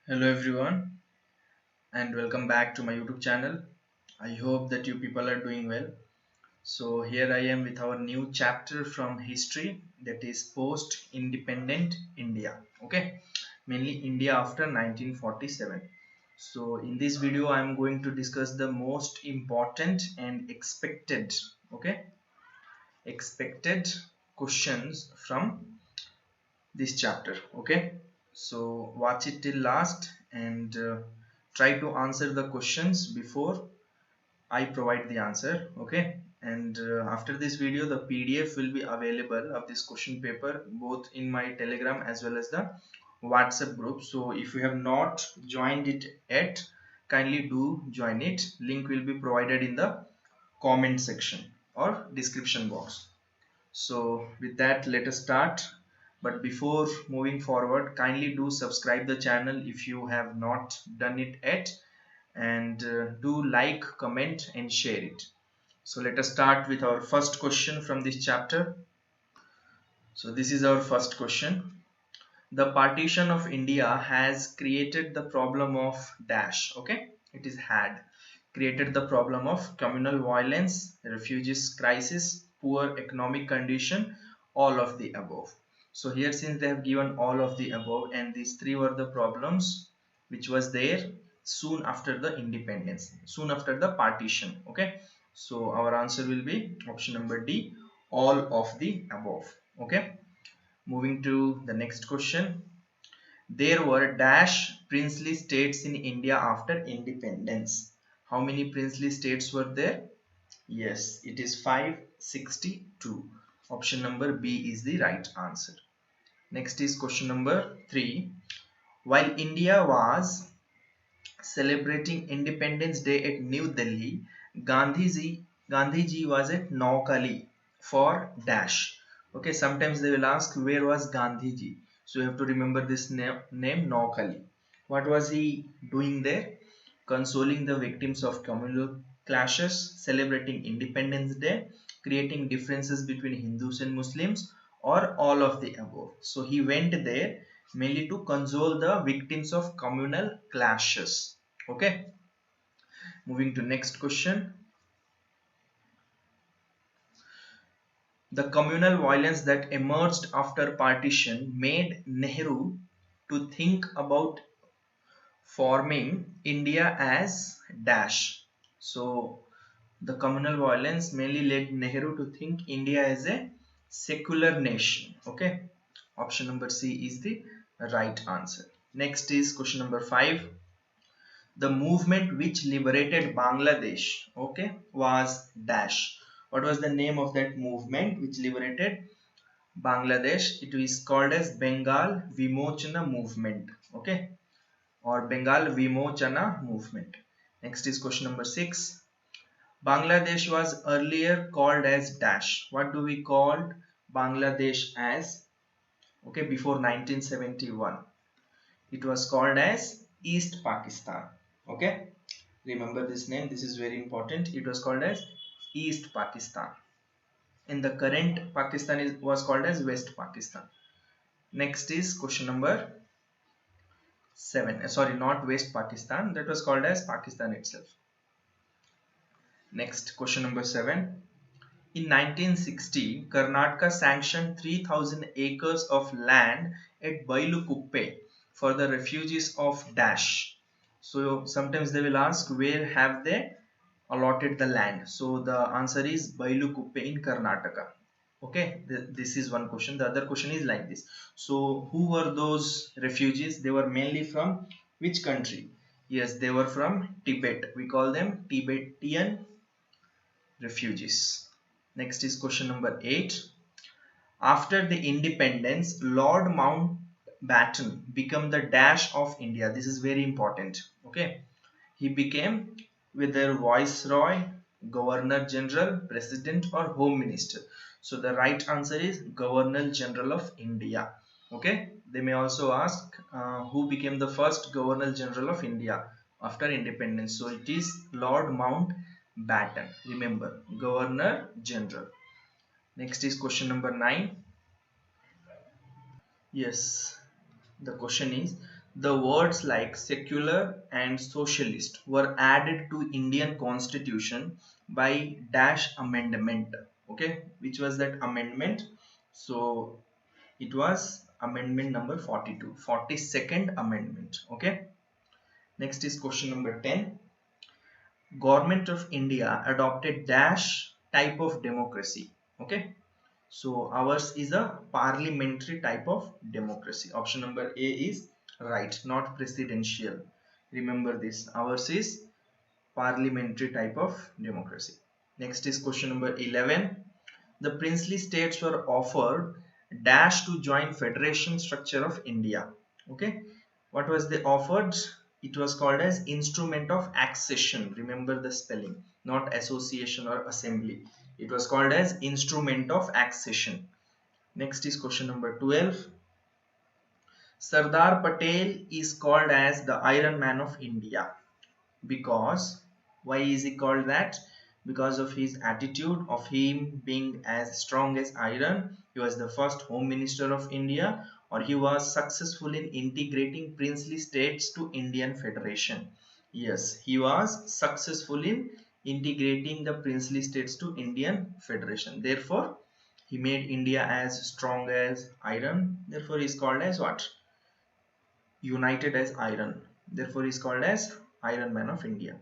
Hello everyone and welcome back to my YouTube channel. I hope that you people are doing well. So here I am with our new chapter from history, that is post independent India. Okay, mainly India after 1947. So in this video I am going to discuss the most important and expected questions from this chapter. Okay, so watch it till last and try to answer the questions before I provide the answer. Okay, and after this video the PDF will be available of this question paper both in my Telegram as well as the WhatsApp group. So if you have not joined it yet, kindly do join it. Link will be provided in the comment section or description box. So with that, let us start. But before moving forward, kindly do subscribe the channel if you have not done it yet, and do like, comment and share it. So let us start with our first question from this chapter. So this is our first question. The partition of India has created the problem of dash. Okay, it is had created the problem of communal violence, refugees crisis, poor economic condition, all of the above. So here, since they have given all of the above and these three were the problems which was there soon after the independence, soon after the partition. Okay, so our answer will be option number D, all of the above. Okay, moving to the next question. There were dash princely states in India after independence. How many princely states were there? Yes, it is 562. Option number B is the right answer. Next is question number 3. While India was celebrating Independence Day at New Delhi, Gandhiji was at Naukali for dash. Okay, sometimes they will ask where was Gandhiji. So you have to remember this name Naukali. What was he doing there? Consoling the victims of communal clashes, celebrating Independence Day, creating differences between Hindus and Muslims, or all of the above. So he went there mainly to console the victims of communal clashes. Okay, moving to next question. The communal violence that emerged after partition made Nehru to think about forming India as dash. So the communal violence mainly led Nehru to think India as a secular nation. Okay, option number C is the right answer. Next is question number 5. The movement which liberated Bangladesh, okay, was dash. What was the name of that movement which liberated Bangladesh? It is called as Bengal Vimochana movement. Okay, or Bengal Vimochana movement. Next is question number 6. Bangladesh was earlier called as dash. What do we call Bangladesh as? Okay, before 1971, it was called as East Pakistan. Okay, remember this name. This is very important. It was called as East Pakistan. In the current Pakistan was called as West Pakistan. Next is question number 7. Sorry, not West Pakistan. That was called as Pakistan itself. Next, question number 7. In 1960, Karnataka sanctioned 3,000 acres of land at Bailukuppe for the refugees of dash. So sometimes they will ask where have they allotted the land. So the answer is Bailukuppe in Karnataka. Okay, this is one question. The other question is like this. So who were those refugees? They were mainly from which country? Yes, they were from Tibet. We call them Tibetan refugees. Next is question number 8. After the independence, Lord Mountbatten became the dash of India. This is very important. Okay, he became whether viceroy, governor general, president or home minister. So the right answer is governor general of India. Okay, they may also ask who became the first governor general of India after independence. So it is Lord Mountbatten. Remember, governor general. Next is question number 9. Yes, the question is the words like secular and socialist were added to Indian constitution by dash amendment. Okay, which was that amendment? So it was amendment number 42, 42nd amendment. Okay, next is question number 10. Government of India adopted dash type of democracy. Okay, so ours is a parliamentary type of democracy. Option number A is right, not presidential. Remember this. Ours is parliamentary type of democracy. Next is question number 11. The princely states were offered dash to join federation structure of India. Okay, what was they offered? It was called as instrument of accession. Remember the spelling, not association or assembly. It was called as instrument of accession. Next is question number 12. Sardar Patel is called as the Iron Man of India because, why is he called that? Because of his attitude of him being as strong as iron. He was the first home minister of India, or he was successful in integrating princely states to Indian Federation. Yes, he was successful in integrating the princely states to Indian Federation. Therefore he made India as strong as iron. Therefore he is called as what? United as iron. Therefore he is called as Iron Man of India.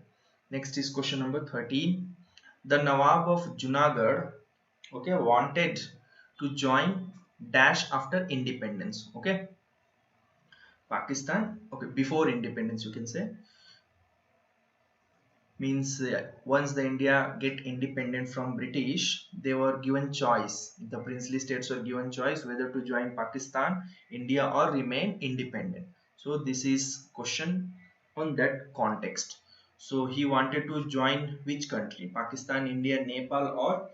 Next is question number 13. The Nawab of Junagadh, okay, wanted to join dash after independence. Okay, Pakistan. Okay, before independence you can say. Means once the India get independent from British, they were given choice. The princely states were given choice whether to join Pakistan, India, or remain independent. So this is question on that context. So he wanted to join which country? Pakistan, India, Nepal, or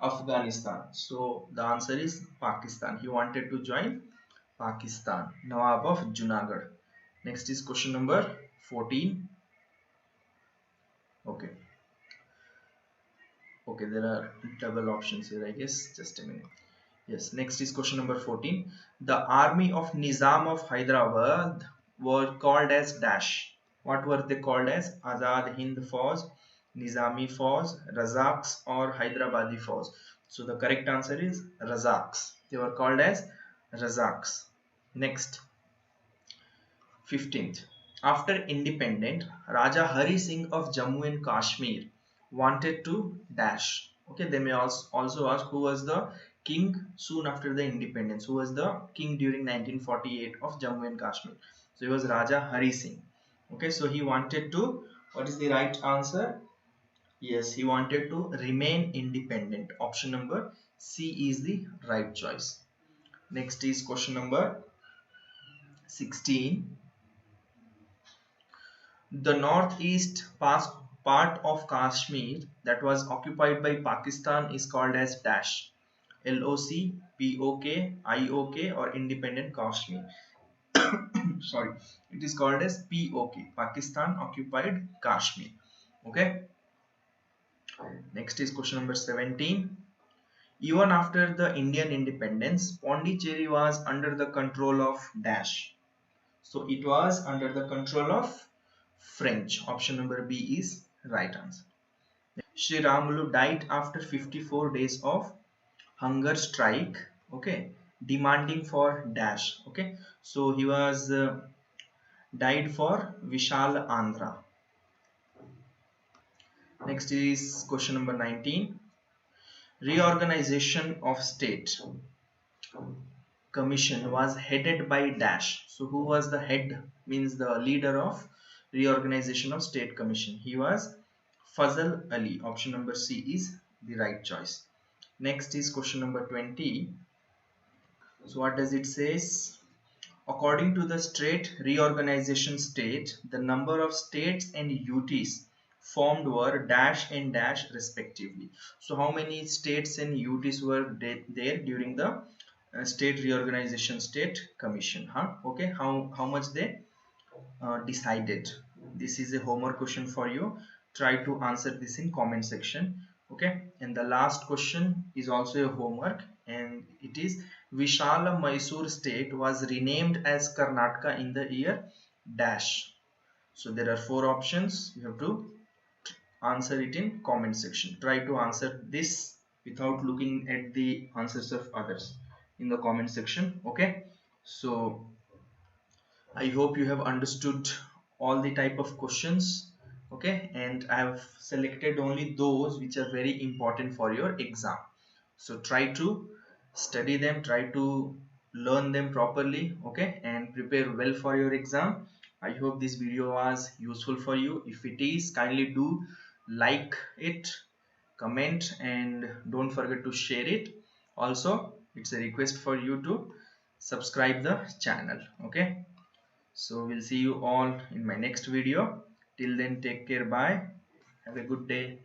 Afghanistan? So the answer is Pakistan. He wanted to join Pakistan. Nawab of Junagadh. Next is question number 14. Okay. Okay, there are double options here, I guess. Just a minute. Yes, next is question number 14. The army of Nizam of Hyderabad were called as dash. What were they called as? Azad Hind Fauj, Nizami Fauj, Razaks, or Hyderabadi Fauj? So the correct answer is Razaks. They were called as Razaks. Next, 15th. After independent, Raja Hari Singh of Jammu and Kashmir wanted to dash. Okay, they may also ask who was the king soon after the independence, who was the king during 1948 of Jammu and Kashmir. So he was Raja Hari Singh. Okay, so he wanted to, what is the right answer? Yes, he wanted to remain independent. Option number C is the right choice. Next is question number 16. The northeast part of Kashmir that was occupied by Pakistan is called as dash. LOC, POK, IOK, or independent Kashmir. Sorry, it is called as POK, Pakistan occupied Kashmir. Okay. Next is question number 17. Even after the Indian independence, Pondicherry was under the control of dash. So it was under the control of French. Option number B is right answer. Sri Ramulu died after 54 days of hunger strike. Okay, demanding for dash. Okay, so he was died for Vishal Andhra. Next is question number 19. Reorganization of state commission was headed by dash. So who was the head, means the leader of reorganization of state commission? He was Fazal Ali. Option number C is the right choice. Next is question number 20. So what does it says? According to the state reorganization state, the number of states and UTs formed were dash and dash respectively. So how many states and UTs were there during the state reorganization state commission? Okay, how much they decided? This is a homework question for you. Try to answer this in comment section. Okay, and the last question is also a homework, and it is, Vishala Mysore state was renamed as Karnataka in the year dash. So there are four options. You have to answer it in comment section. Try to answer this without looking at the answers of others in the comment section. Okay. So I hope you have understood all the type of questions. Okay, and I have selected only those which are very important for your exam. So try to study them, try to learn them properly, okay, and prepare well for your exam. I hope this video was useful for you. If it is, kindly do like it, comment, and don't forget to share it. Also, it's a request for you to subscribe the channel. Okay, so we'll see you all in my next video. Till then, take care. Bye. Have a good day.